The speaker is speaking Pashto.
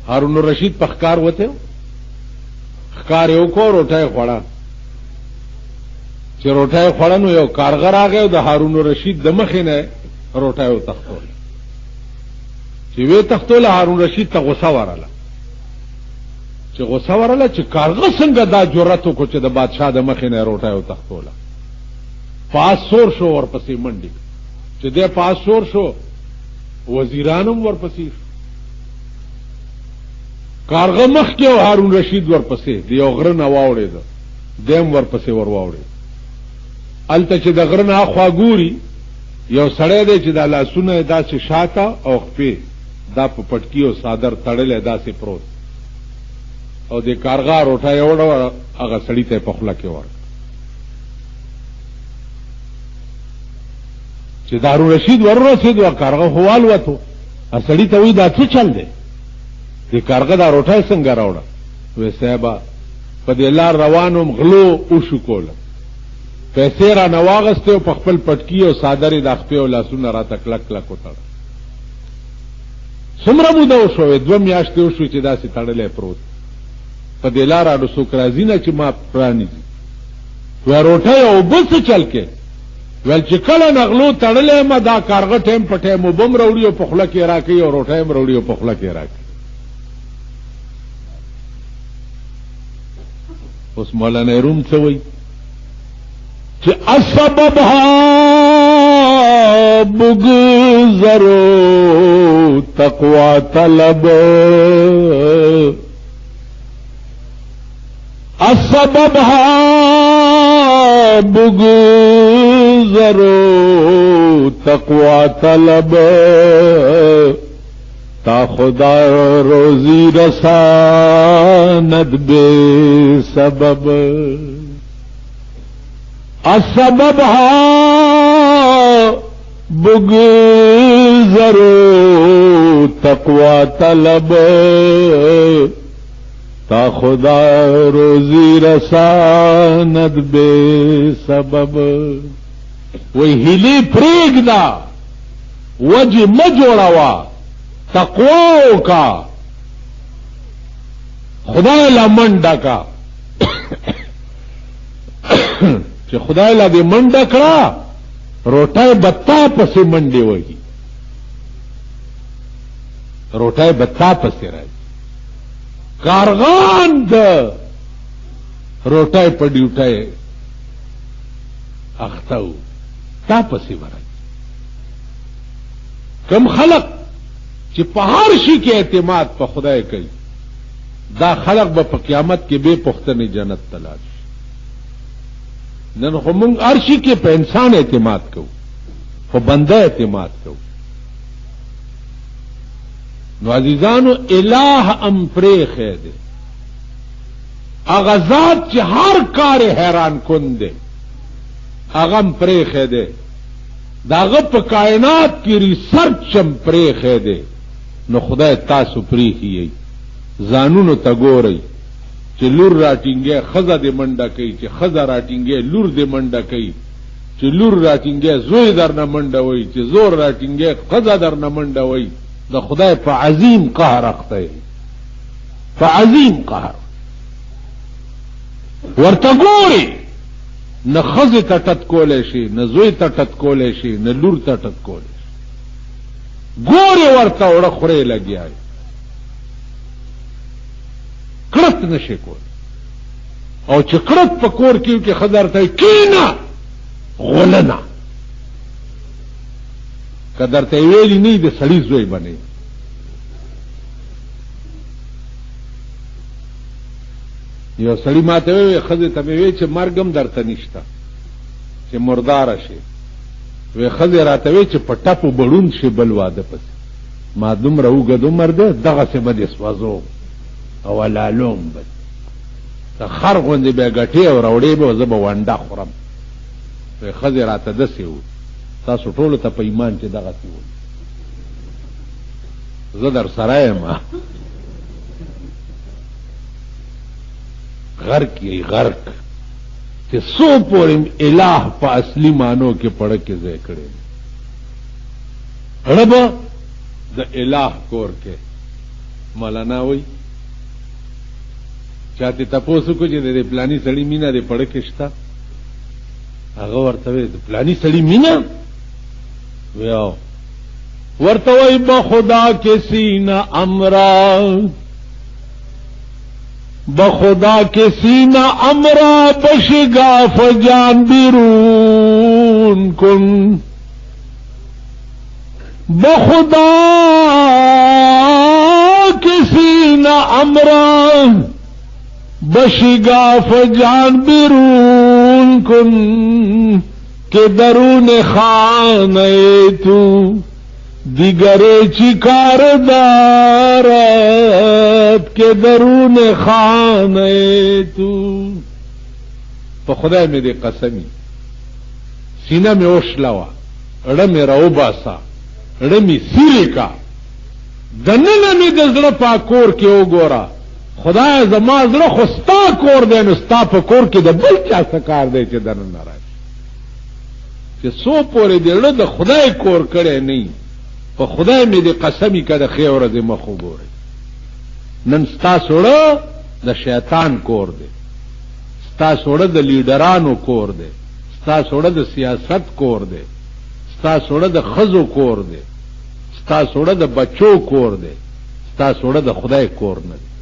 هارون الرشید په ښکار وته ښکار یو کو روټه خوړه چې روټه خوړه نو یو کارګر راغی او د هارون الرشید د مخې نه روټه یو تختول چې وی تختول هارون رشید ته غوسه وراله چې غوسه وراله چې کارغه څنګه دا جرأت وکړ چې د بادشاہ د مخې نه روټه یو تختوله پاس سور شو ورپسې منډي چې دې پاس سور شو وزیرانم ورپسې کارغه مخ کې او هارون رشید ورپسې دی یو غره نه واوړې ده دیم ورپسې ور واوړې الته چې د غره نه اخوا ګوري یو سړی دی چې د لاسونه داسې شاته او خپې دا په پټکی او صادر تړلې داسې پروت او د کارغه روټه یوړه هغه سړی ته په خوله کې ورک چې هارون رشید ورسېد او کارغه هوال وته سړی ته وی دا څه چل دی د کارغه دا روټه څنګه راوړه وې صاحب په دې لار روانم غلو او شو کوله پیسې را نواغسته او په خپل پټکی او صادرې د خپې او لاسونه را تکلک کلک وتړ څومره موده وشوې 2 میاشتې وشو چې داسې تړلې پروت په دې لار اډو څوک راځي نه چې ما پرانیږي وې روټه او بس چل کې ول چې کله نغلو تړلې ما دا کارغه ټیم په ټیم وبم وروړي او په خله کې راکې او روټه هم وروړي او په خله کې راکې اوس مولانا روم څه وایي کہ اسببها بگذرو تقوی طلب اسببها بگذرو تقوی طلب تا خدا روزی رساند بے سبب اسببها بگذرو تقوی طلب تا خدا روزی رساند بے سبب وی ہلی پریگ دا وجی مجوڑوا تقوی کا خدا لمنڈا کا چې خدای لا دې منډه کړه روټای بتا پسې منډي وږي روټای بتا پسې راځي کارغان د روټای په ډیوټای اختاو تا پسې ورای کم خلق چې په هر شي کې اعتماد په خدای کوي دا خلق به په قیامت کې به پختنې جنت تلاش نن خو مونږ ارشي کې په انسان اعتماد کوو په بنده اعتماد کوو نو عزیزانو الہ ام پریخه دے اغا ذات چې هر کار حیران کن دے اغم پریخه دے داغه په کائنات کی ریسرچ ام پریخه دے نو خدای تاسو پریخی زانونو تا ګورئ چې لور راټینګه خزه دې منډه کوي چې خزه راټینګه لور دې منډه کوي چې لور راټینګه زوی در نه منډه وای چې زور راټینګه خزه در نه منډه وای د خدای په عظیم قهر اخته په عظیم قهر ورته ګوري نه خزه ته ټټ کولې شي نه زوی ته ټټ کولې شي نه لور ته ټټ کولې شي ګوري ورته وړه خوري لګیای کړت نشي کول او چې کړت په کور کې خزر ته کینا غولنا قدر ته ویلی نه د سړی زوی بنئ یو سړی ماته وی خزه ته وی چې مرګم درته نشتا چې مردار شي وی خزه راته وی چې پټاپو بړون شي بل واده پس ما دومره وګدو مرده دغه څه بده سوازو او لالوم بد تا خر غوندې به غټي او راوړې به زب وانډه خورم په خزه راته دسیو تاسو ټول ته په ایمان کې دغه سی وي زه در سره ما غرق یې غرق چې سو پورم الہ په اصلي مانو کې پړ کې ځای کړي رب د الہ کور کې مولانا وای چاته تاسو کو چې د پلاني سړی مینا دې پړ کې شتا هغه ورته وای د پلاني سړی مینا ویاو ورته وای بخدا کے سینہ امرا بخدا کے سینہ امرا بشگاف جان بیرون کن بخدا کے سینہ امرا بشگاف جان بیرون کن کہ درون خانہ تو دیگرے چکار دارت کے درون خانہ تو تو خدا میں دے قسمی سینہ میں اوش لوا اڑا میں رو باسا اڑا میں سیرے کا دننا میں دزڑا پا کور کے او گورا خدا زما زړه خو ستا کور دی نو ستا په کور کې د بل چا څه کار دی چې دننه راشي چې څو پورې دی زړه د خدای کور کړی نه په خدای مې دې قسمی کړه ښې ورځې مخ وګورئ نن ستا زړه د شیطان کور دی ستا زړه د لیډرانو کور دی ستا زړه د سیاست کور دی ستا زړه د ښځو کور دی ستا زړه د بچو کور دی ستا زړه د خدای کور نه دی